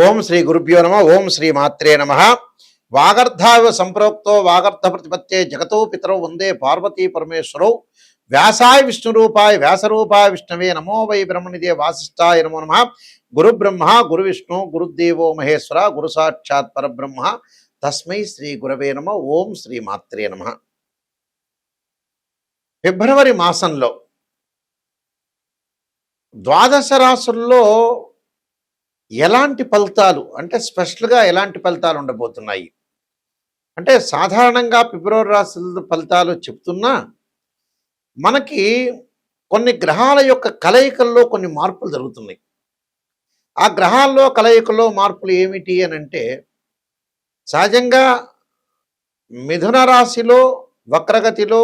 ఓం శ్రీ గురుభ్యో నమ. ఓం శ్రీ మాత్రే నమ. వాగర్ధావ సంప్రోక్తో వాగర్ధ ప్రతిపత్తే జగతో పితరౌ వందే పార్వతీ పరమేశ్వరౌ వ్యాసాయ విష్ణురూపాయ వ్యాసరూపాయ విష్ణవే నమో వై బ్రహ్మనిదే వాసిష్ఠాయ నమో నమ. గురు బ్రహ్మ గురు విష్ణు గురుదేవో మహేశ్వర గురు సాక్షాత్ పరబ్రహ్మ తస్మై శ్రీ గురవే నమ. ఓం శ్రీ మాత్రే నమ. ఫిబ్రవరి మాసంలో ద్వాదశ రాశుల్లో ఎలాంటి ఫలితాలు అంటే స్పెషల్గా ఎలాంటి ఫలితాలు ఉండబోతున్నాయి అంటే సాధారణంగా ఫిబ్రవరి రాశి ఫలితాలు చెప్తున్నా మనకి కొన్ని గ్రహాల యొక్క కలయికల్లో కొన్ని మార్పులు జరుగుతున్నాయి. ఆ గ్రహాల్లో కలయికల్లో మార్పులు ఏమిటి అని అంటే సహజంగా మిథున రాశిలో వక్రగతిలో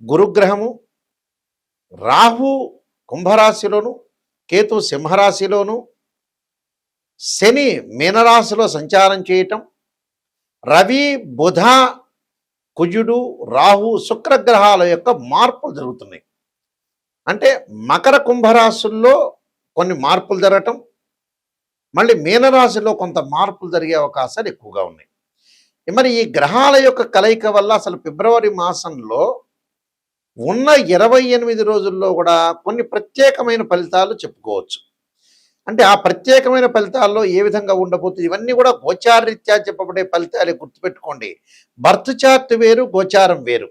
గురుగ్రహము, రాహు కుంభరాశిలోను, కేతు సింహరాశిలోను, శని మీనరాశిలో సంచారం చేయటం, రవి బుధ కుజుడు రాహు శుక్రగ్రహాల యొక్క మార్పులు జరుగుతున్నాయి. అంటే మకర కుంభరాశుల్లో కొన్ని మార్పులు జరగటం, మళ్ళీ మీనరాశిలో కొంత మార్పులు జరిగే అవకాశాలు ఎక్కువగా ఉన్నాయి. మరి ఈ గ్రహాల యొక్క కలయిక వల్ల అసలు ఫిబ్రవరి మాసంలో ఉన్న 28 రోజుల్లో కూడా కొన్ని ప్రత్యేకమైన ఫలితాలు చెప్పుకోవచ్చు. అంటే ఆ ప్రత్యేకమైన ఫలితాల్లో ఏ విధంగా ఉండబోతుంది ఇవన్నీ కూడా గోచారరీత్యా చెప్పబడే ఫలితాలు గుర్తుపెట్టుకోండి. బర్త్ చార్ట్ వేరు, గోచారం వేరు.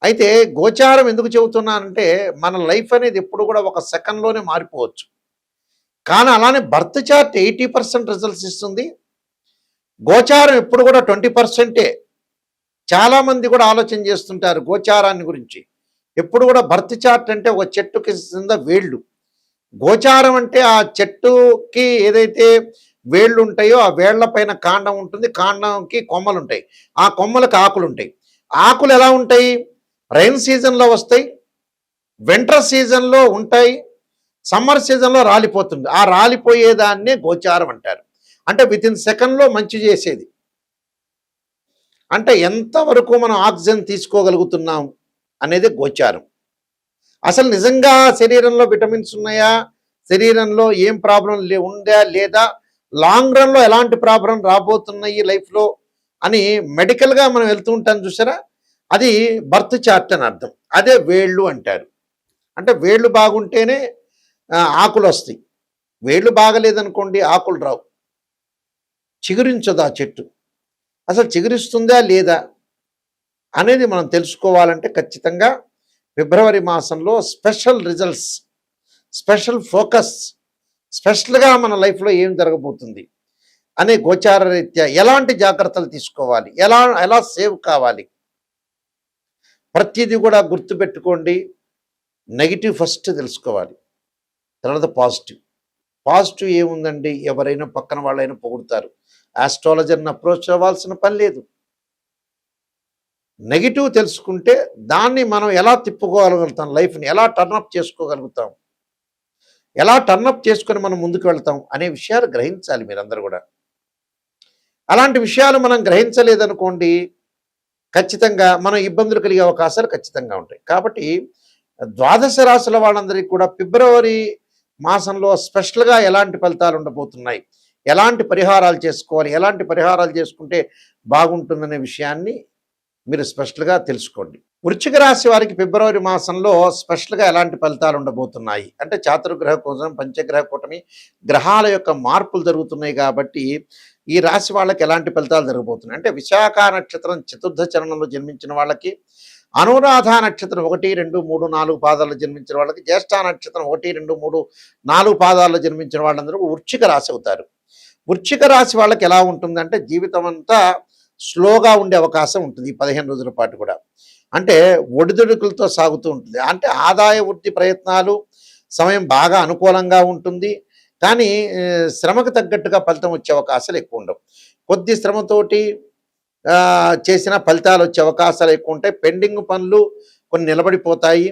అయితే గోచారం ఎందుకు చెబుతున్నానంటే మన లైఫ్ అనేది ఎప్పుడు కూడా ఒక సెకండ్లోనే మారిపోవచ్చు. కానీ అలానే బర్త్ చార్ట్ 80% రిజల్ట్స్ ఇస్తుంది. గోచారం ఎప్పుడు కూడా 20%. చాలామంది కూడా ఆలోచన చేస్తుంటారు గోచారాన్ని గురించి. ఎప్పుడు కూడా బర్త్ చార్ట్ అంటే ఒక చెట్టుకి కింద వేళ్ళు, గోచారం అంటే ఆ చెట్టుకి ఏదైతే వేళ్ళు ఉంటాయో ఆ వేళ్ల పైన కాండం ఉంటుంది, కాండంకి కొమ్మలు ఉంటాయి, ఆ కొమ్మలకు ఆకులు ఉంటాయి. ఆకులు ఎలా ఉంటాయి? రైన్ సీజన్లో వస్తాయి, వింటర్ సీజన్లో ఉంటాయి, సమ్మర్ సీజన్లో రాలిపోతుంది. ఆ రాలిపోయేదాన్నే గోచారం అంటారు. అంటే వితిన్ సెకండ్లో మంచి చేసేది. అంటే ఎంతవరకు మనం ఆక్సిజన్ తీసుకోగలుగుతున్నాం అనేది గోచారం. అసలు నిజంగా శరీరంలో విటమిన్స్ ఉన్నాయా, శరీరంలో ఏం ప్రాబ్లం ఉందా లేదా, లాంగ్ రన్లో ఎలాంటి ప్రాబ్లం రాబోతున్నాయి లైఫ్లో అని మెడికల్గా మనం వెళ్తూ ఉంటాం చూసారా, అది బర్త్ చార్ట్ అని అర్థం. అదే వేళ్ళు అంటారు. అంటే వేళ్ళు బాగుంటేనే ఆకులు వస్తాయి. వేళ్ళు బాగలేదనుకోండి ఆకులు రావు, చిగురించదు ఆ చెట్టు. అసలు చిగురిస్తుందా లేదా అనేది మనం తెలుసుకోవాలంటే ఖచ్చితంగా ఫిబ్రవరి మాసంలో స్పెషల్ రిజల్ట్స్, స్పెషల్ ఫోకస్, స్పెషల్గా మన లైఫ్లో ఏం జరగబోతుంది అనే గోచార రీత్యా ఎలాంటి జాగ్రత్తలు తీసుకోవాలి, ఎలా సేవ్ కావాలి, ప్రతిదీ కూడా గుర్తుపెట్టుకోండి. నెగిటివ్ ఫస్ట్ తెలుసుకోవాలి, తర్వాత పాజిటివ్. పాజిటివ్ ఏముందండి, ఎవరైనా పక్కన వాళ్ళైనా పొగుడుతారు, ఆస్ట్రాలజర్ని అప్రోచ్ అవ్వాల్సిన పని లేదు. నెగిటివ్ తెలుసుకుంటే దాన్ని మనం ఎలా తిప్పుకోగలుగుతాం, లైఫ్ని ఎలా టర్నప్ చేసుకోగలుగుతాం, ఎలా టర్నప్ చేసుకొని మనం ముందుకు వెళ్తాం అనే విషయాలు గ్రహించాలి మీరందరూ కూడా. అలాంటి విషయాలు మనం గ్రహించలేదనుకోండి ఖచ్చితంగా మనం ఇబ్బందులు కలిగే అవకాశాలు ఖచ్చితంగా ఉంటాయి. కాబట్టి ద్వాదశ రాశుల వాళ్ళందరికీ కూడా ఫిబ్రవరి మాసంలో స్పెషల్గా ఎలాంటి ఫలితాలు ఉండబోతున్నాయి, ఎలాంటి పరిహారాలు చేసుకోవాలి, ఎలాంటి పరిహారాలు చేసుకుంటే బాగుంటుందనే విషయాన్ని మీరు స్పెషల్గా తెలుసుకోండి. వృశ్చిక రాశి వారికి ఫిబ్రవరి మాసంలో స్పెషల్గా ఎలాంటి ఫలితాలు ఉండబోతున్నాయి అంటే చాతుర్గ్రహ కూటమి, పంచగ్రహ కూటమి గ్రహాల యొక్క మార్పులు జరుగుతున్నాయి. కాబట్టి ఈ రాశి వాళ్ళకి ఎలాంటి ఫలితాలు జరగబోతున్నాయి అంటే విశాఖ నక్షత్రం చతుర్థ చరణంలో జన్మించిన వాళ్ళకి, అనురాధ నక్షత్రం 1, 2, 3, 4 పాదాల్లో జన్మించిన వాళ్ళకి, జ్యేష్ఠ నక్షత్రం 1, 2, 3, 4 పాదాల్లో జన్మించిన వాళ్ళందరూ వృశ్చిక రాశి అవుతారు. వృశ్చిక రాశి వాళ్ళకి ఎలా ఉంటుందంటే జీవితం అంతా స్లోగా ఉండే అవకాశం ఉంటుంది ఈ 15 రోజుల పాటు కూడా. అంటే ఒడిదుడుకులతో సాగుతూ ఉంటుంది. అంటే ఆదాయ వృద్ధి ప్రయత్నాలు సమయం బాగా అనుకూలంగా ఉంటుంది, కానీ శ్రమకు తగ్గట్టుగా ఫలితం వచ్చే అవకాశాలు ఎక్కువ ఉండవు. కొద్ది శ్రమతోటి చేసిన ఫలితాలు వచ్చే అవకాశాలు ఎక్కువ ఉంటాయి. పెండింగ్ పనులు కొన్ని నిలబడిపోతాయి.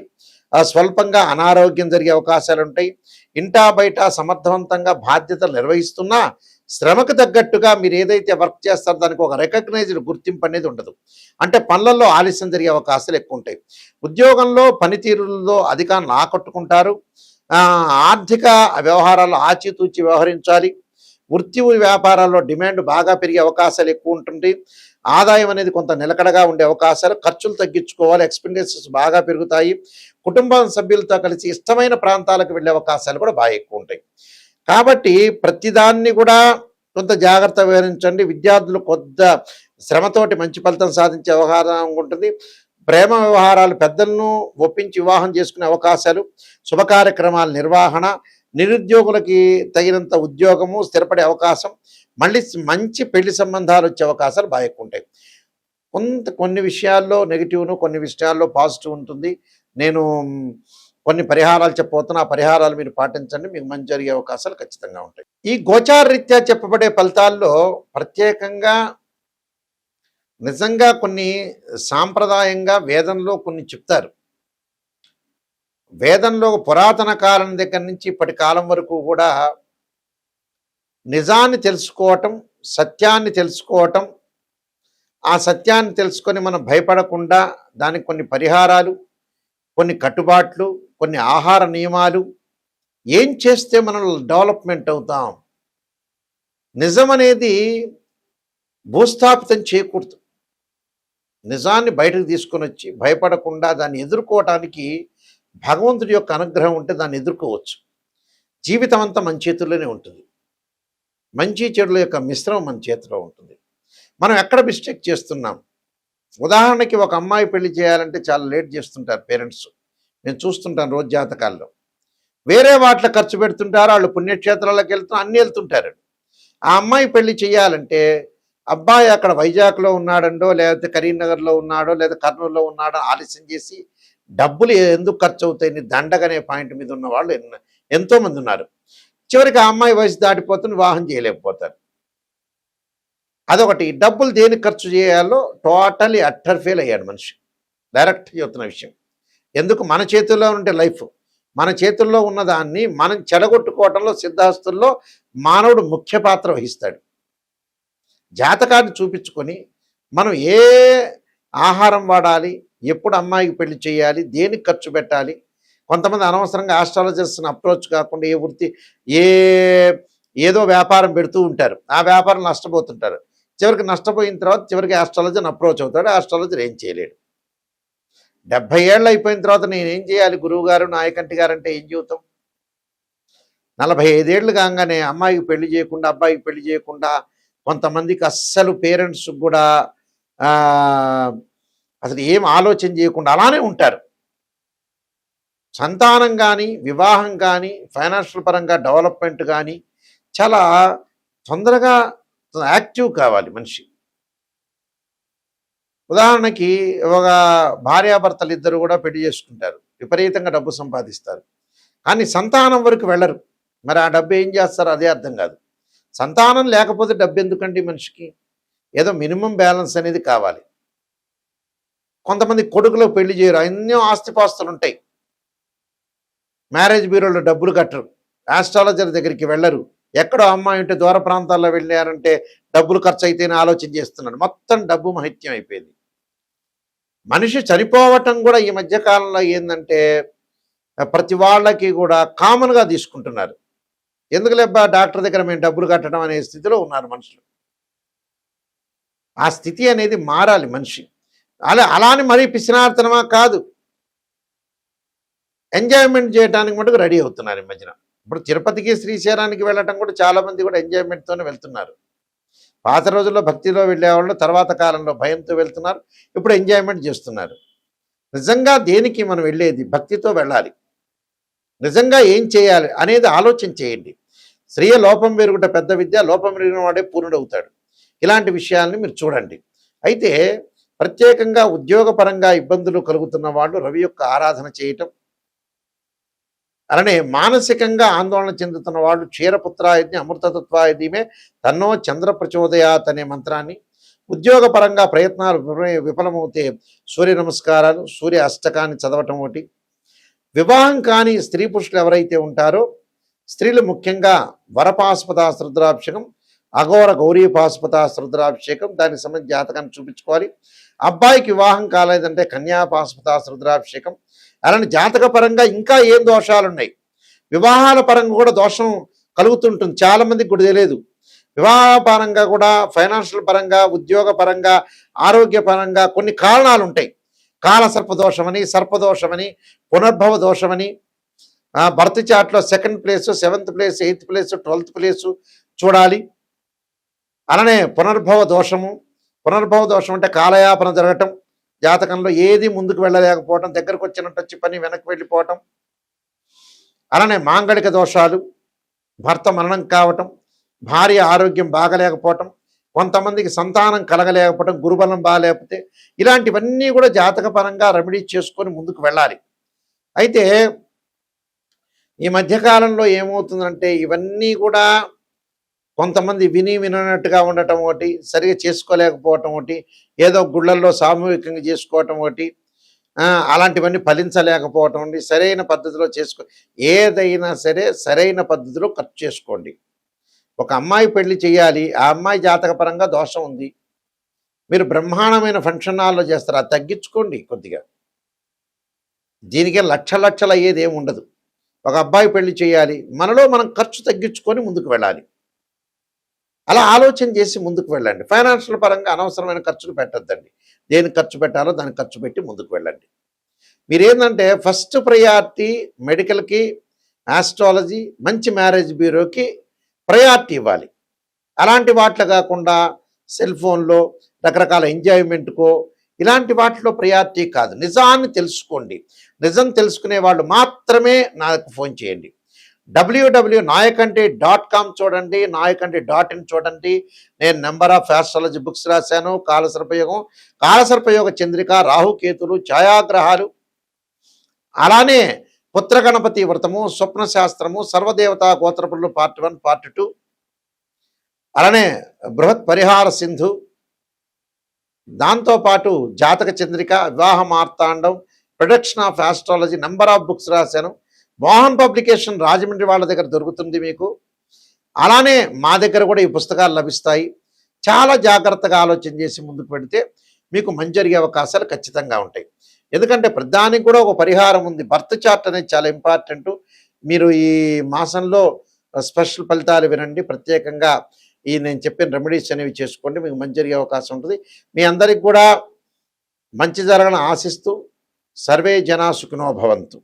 స్వల్పంగా అనారోగ్యం జరిగే అవకాశాలు ఉంటాయి. ఇంటా బయట సమర్థవంతంగా బాధ్యతలు నిర్వహిస్తున్నా శ్రమకు తగ్గట్టుగా మీరు ఏదైతే వర్క్ చేస్తారో దానికి ఒక రికగ్నైజ్డ్ గుర్తింపు అనేది ఉండదు. అంటే పనులలో ఆలస్యం జరిగే అవకాశాలు ఎక్కువ ఉంటాయి. ఉద్యోగంలో పనితీరులో అధికారులను ఆకట్టుకుంటారు. ఆర్థిక వ్యవహారాల్లో ఆచితూచి వ్యవహరించాలి. వృత్తి వ్యాపారాల్లో డిమాండ్ బాగా పెరిగే అవకాశాలు ఎక్కువ ఉంటుంది. ఆదాయం అనేది కొంత నిలకడగా ఉండే అవకాశాలు, ఖర్చులు తగ్గించుకోవాలి, ఎక్స్‌పెండిచర్స్ బాగా పెరుగుతాయి. కుటుంబ సభ్యులతో కలిసి ఇష్టమైన ప్రాంతాలకు వెళ్ళే అవకాశాలు కూడా బాగా ఎక్కువ ఉంటాయి. కాబట్టి ప్రతిదాన్ని కూడా కొంత జాగ్రత్త వ్యవహరించండి. విద్యార్థులు కొద్ది శ్రమతోటి మంచి ఫలితం సాధించే వ్యవహారం ఉంటుంది. ప్రేమ వ్యవహారాలు పెద్దలను ఒప్పించి వివాహం చేసుకునే అవకాశాలు, శుభ కార్యక్రమాల నిర్వహణ, నిరుద్యోగులకి తగినంత ఉద్యోగము, స్థిరపడే అవకాశం, మళ్ళీ మంచి పెళ్లి సంబంధాలు వచ్చే అవకాశాలు బాగా ఎక్కువ ఉంటాయి. కొన్ని విషయాల్లో నెగిటివ్ను, కొన్ని విషయాల్లో పాజిటివ్ ఉంటుంది. నేను కొన్ని పరిహారాలు చెప్పబోతున్నా. ఆ పరిహారాలు మీరు పాటించండి, మీకు మంచి జరిగే అవకాశాలు ఖచ్చితంగా ఉంటాయి. ఈ గోచార రీత్యా చెప్పబడే ఫలితాల్లో ప్రత్యేకంగా నిజంగా కొన్ని సాంప్రదాయంగా వేదంలో కొన్ని చెప్తారు. వేదంలో పురాతన కాలం దగ్గర నుంచి ఇప్పటి కాలం వరకు కూడా నిజాన్ని తెలుసుకోవటం, సత్యాన్ని తెలుసుకోవటం, ఆ సత్యాన్ని తెలుసుకొని మనం భయపడకుండా దానికి కొన్ని పరిహారాలు, కొన్ని కట్టుబాట్లు, కొన్ని ఆహార నియమాలు, ఏం చేస్తే మనం డెవలప్మెంట్ అవుతాం, నిజం అనేది భూస్థాపితం చేయకూడదు. నిజాన్ని బయటకు తీసుకొని వచ్చి భయపడకుండా దాన్ని ఎదుర్కోవటానికి భగవంతుడి యొక్క అనుగ్రహం ఉంటే దాన్ని ఎదుర్కోవచ్చు. జీవితం అంతా మన చేతుల్లోనే ఉంటుంది. మంచి చెడుల యొక్క మిశ్రమం మన చేతిలో ఉంటుంది. మనం ఎక్కడ మిస్టేక్ చేస్తున్నాం? ఉదాహరణకి ఒక అమ్మాయి పెళ్లి చేయాలంటే చాలా లేట్ చేస్తుంటారు పేరెంట్స్. నేను చూస్తుంటాను రోజు జాతకాల్లో. వేరే వాటిలో ఖర్చు పెడుతుంటారు, వాళ్ళు పుణ్యక్షేత్రాలకు వెళ్తున్నారు, అన్నీ వెళ్తుంటారు. ఆ అమ్మాయి పెళ్లి చేయాలంటే అబ్బాయి అక్కడ వైజాగ్లో ఉన్నాడండో, లేకపోతే కరీంనగర్లో ఉన్నాడో, లేదా కర్నూలులో ఉన్నాడో ఆలస్యం చేసి డబ్బులు ఎందుకు ఖర్చు అవుతాయని దండగనే పాయింట్ మీద ఉన్న వాళ్ళు ఎంతోమంది ఉన్నారు. చివరికి ఆ అమ్మాయి వయసు దాటిపోతుంది, వివాహం చేయలేకపోతారు. అదొకటి. డబ్బులు దేనికి ఖర్చు చేయాలో టోటలీ అట్టర్ ఫెయిల్ అయ్యాడు మనిషి. డైరెక్ట్ చెబుతున్న విషయం. ఎందుకు? మన చేతుల్లో ఉంటే లైఫ్, మన చేతుల్లో ఉన్నదాన్ని మనం చెడగొట్టుకోవటంలో సిద్ధాస్తుల్లో మానవుడు ముఖ్య పాత్ర వహిస్తాడు. జాతకాన్ని చూపించుకొని మనం ఏ ఆహారం వాడాలి, ఎప్పుడు అమ్మాయికి పెళ్లి చేయాలి, దేనికి ఖర్చు పెట్టాలి. కొంతమంది అనవసరంగా ఆస్ట్రాలజర్స్ని అప్రోచ్ కాకుండా ఏదో వ్యాపారం పెడుతూ ఉంటారు. ఆ వ్యాపారం నష్టపోతుంటారు. చివరికి నష్టపోయిన తర్వాత చివరికి ఆస్ట్రాలజర్ని అప్రోచ్ అవుతాడు. ఆస్ట్రాలజర్ ఏం చేయలేడు. 70 ఏళ్ళు అయిపోయిన తర్వాత నేనేం చేయాలి గురువు గారు, నాయకంటి గారు అంటే ఏం చెబుతాం? 45 ఏళ్ళు కాగానే అమ్మాయికి పెళ్లి చేయకుండా, అబ్బాయికి పెళ్లి చేయకుండా, కొంతమందికి అస్సలు పేరెంట్స్ కూడా అసలు ఏం ఆలోచన చేయకుండా అలానే ఉంటారు. సంతానం కానీ, వివాహం కానీ, ఫైనాన్షియల్ పరంగా డెవలప్మెంట్ కానీ చాలా తొందరగా యాక్టివ్ కావాలి మనిషి. ఉదాహరణకి ఒక భార్యాభర్తలు ఇద్దరు కూడా పెళ్లి చేసుకుంటారు, విపరీతంగా డబ్బు సంపాదిస్తారు, కానీ సంతానం వరకు వెళ్ళరు. మరి ఆ డబ్బు ఏం చేస్తారో అదే అర్థం కాదు. సంతానం లేకపోతే డబ్బు ఎందుకండి మనిషికి? ఏదో మినిమం బ్యాలెన్స్ అనేది కావాలి. కొంతమంది కొడుకులో పెళ్లి చేయరు, ఎన్నో ఆస్తిపాస్తులు ఉంటాయి, మ్యారేజ్ బ్యూరోలో డబ్బులు కట్టరు, ఆస్ట్రాలజర్ దగ్గరికి వెళ్ళరు, ఎక్కడో అమ్మాయి ఉంటే దూర ప్రాంతాల్లో వెళ్ళారంటే డబ్బులు ఖర్చు అయితేనే ఆలోచన చేస్తున్నాడు. మొత్తం డబ్బు మహిత్యం అయిపోయింది. మనిషి చనిపోవటం కూడా ఈ మధ్యకాలంలో ఏంటంటే ప్రతి వాళ్ళకి కూడా కామన్గా తీసుకుంటున్నారు. ఎందుకు లేబ్బా డాక్టర్ దగ్గర మేము డబ్బులు కట్టడం అనే స్థితిలో ఉన్నారు మనుషులు. ఆ స్థితి అనేది మారాలి మనిషి. అలానే మరీ పిసినార్తనమా కాదు, ఎంజాయ్మెంట్ చేయడానికి మటుకు రెడీ అవుతున్నారు ఈ మధ్యన. ఇప్పుడు తిరుపతికి, శ్రీశైలానికి వెళ్ళటం కూడా చాలామంది కూడా ఎంజాయ్మెంట్తోనే వెళ్తున్నారు. పాత రోజుల్లో భక్తిలో వెళ్ళేవాళ్ళు తర్వాత కాలంలో భయంతో వెళ్తున్నారు, ఇప్పుడు ఎంజాయ్మెంట్ చేస్తున్నారు. నిజంగా దేనికి మనం వెళ్ళేది? భక్తితో వెళ్ళాలి. నిజంగా ఏం చేయాలి అనేది ఆలోచన చేయండి. స్త్రీయ లోపం పెరుగుట పెద్ద విద్య, లోపం పెరిగిన వాడే పూర్ణుడవుతాడు. ఇలాంటి విషయాల్ని మీరు చూడండి. అయితే ప్రత్యేకంగా ఉద్యోగపరంగా ఇబ్బందులు కలుగుతున్న వాళ్ళు రవి యొక్క ఆరాధన చేయటం, అలానే మానసికంగా ఆందోళన చెందుతున్న వాళ్ళు క్షీరపుత్రాయుధి అమృతతత్వాయుధీమే తన్నో చంద్ర ప్రచోదయాత్ అనే మంత్రాన్ని, ఉద్యోగపరంగా ప్రయత్నాలు విఫలమవుతే సూర్య నమస్కారాలు, సూర్య అష్టకాన్ని చదవటం ఒకటి. వివాహం కాని స్త్రీ పురుషులు ఎవరైతే ఉంటారో స్త్రీలు ముఖ్యంగా వరపాశుపత రుద్రాభిషేకం, అఘోర గౌరీ పాశుపత రుద్రాభిషేకం, దానికి సంబంధించి జాతకాన్ని చూపించుకోవాలి. అబ్బాయికి వివాహం కాలేదంటే కన్యా పాశుపత రుద్రాభిషేకం. అలానే జాతకపరంగా ఇంకా ఏం దోషాలు ఉన్నాయి, వివాహాల పరంగా కూడా దోషం కలుగుతుంటుంది, చాలామందికి కూడా తెలియదు. వివాహ పరంగా కూడా, ఫైనాన్షియల్ పరంగా, ఉద్యోగ పరంగా, ఆరోగ్య పరంగా కొన్ని కారణాలు ఉంటాయి. కాలసర్పదోషమని, సర్పదోషమని, పునర్భవ దోషమని, బర్త్ చార్ట్లో second place, seventh place, eighth place, 12th place చూడాలి. అలానే పునర్భవ దోషము. పునర్భవ దోషం అంటే కాలయాపన జరగటం, జాతకంలో ఏది ముందుకు వెళ్ళలేకపోవటం, దగ్గరకు వచ్చినట్టు వచ్చి పని వెనక్కి వెళ్ళిపోవటం. అలానే మాంగళిక దోషాలు, భర్త మరణం కావటం, భార్య ఆరోగ్యం బాగలేకపోవటం, కొంతమందికి సంతానం కలగలేకపోవటం, గురుబలం బాగాలేకపోతే, ఇలాంటివన్నీ కూడా జాతకపరంగా రెమెడీ చేసుకొని ముందుకు వెళ్ళాలి. అయితే ఈ మధ్యకాలంలో ఏమవుతుందంటే ఇవన్నీ కూడా కొంతమంది విననట్టుగా ఉండటం ఒకటి, సరిగా చేసుకోలేకపోవటం ఒకటి, ఏదో గుళ్ళల్లో సామూహికంగా చేసుకోవటం ఒకటి, అలాంటివన్నీ ఫలించలేకపోవటం అండి. సరైన పద్ధతిలో ఏదైనా సరే సరైన పద్ధతిలో ఖర్చు చేసుకోండి. ఒక అమ్మాయి పెళ్లి చేయాలి, ఆ అమ్మాయి జాతకపరంగా దోషం ఉంది, మీరు బ్రహ్మాండమైన ఫంక్షన్ హాల్లో చేస్తారు, అది తగ్గించుకోండి కొద్దిగా. దీనికే లక్షలు అయ్యేది ఏమి ఉండదు. ఒక అబ్బాయి పెళ్లి చేయాలి, మనలో మనం ఖర్చు తగ్గించుకొని ముందుకు వెళ్ళాలి. అలా ఆలోచన చేసి ముందుకు వెళ్ళండి. ఫైనాన్షియల్ పరంగా అనవసరమైన ఖర్చులు పెట్టద్దండి. దేనికి ఖర్చు పెట్టాలో దానికి ఖర్చు పెట్టి ముందుకు వెళ్ళండి. మీరేంటంటే ఫస్ట్ ప్రయారిటీ మెడికల్కి, ఆస్ట్రాలజీ, మంచి మ్యారేజ్ బ్యూరోకి ప్రయారిటీ ఇవ్వాలి. అలాంటి వాటిలో కాకుండా సెల్ ఫోన్లో రకరకాల ఎంజాయ్మెంట్కో ఇలాంటి వాటిలో ప్రయారిటీ కాదు. నిజాన్ని తెలుసుకోండి. నిజం తెలుసుకునే వాళ్ళు మాత్రమే నాకు ఫోన్ చేయండి. www.nayakanti.com చూడండి, nayakanti.in చూడండి. నేను నెంబర్ ఆఫ్ ఆస్ట్రాలజీ బుక్స్ రాశాను. కాలసర్పయోగం, కాలసర్పయోగ చంద్రిక, రాహుకేతులు, ఛాయాగ్రహాలు, అలానే పుత్రగణపతి వ్రతము, స్వప్న శాస్త్రము, సర్వదేవతా గోత్రపురులు పార్ట్ 1, పార్ట్ 2, అలానే బృహత్ పరిహార సింధు, దాంతోపాటు Jataka Chandrika, Vivaha Martandam, production of astrology, number of books రాశాను. మోహన్ పబ్లికేషన్ రాజమండ్రి వాళ్ళ దగ్గర దొరుకుతుంది మీకు. అలానే మా దగ్గర కూడా ఈ పుస్తకాలు లభిస్తాయి. చాలా జాగ్రత్తగా ఆలోచన చేసి ముందుకు పెడితే మీకు మంచి జరిగే అవకాశాలు ఖచ్చితంగా ఉంటాయి. ఎందుకంటే ప్రధానికి కూడా ఒక పరిహారం ఉంది. బర్త్ చార్ట్ అనేది చాలా ఇంపార్టెంట్. మీరు ఈ మాసంలో స్పెషల్ ఫలితాలు వినండి. ప్రత్యేకంగా ఈ నేను చెప్పిన రెమెడీస్ అనేవి చేసుకోండి, మీకు మంచి జరిగే అవకాశం ఉంటుంది. మీ అందరికి కూడా మంచి జరగని ఆశిస్తూ సర్వే జనా సుఖినో భవంతు.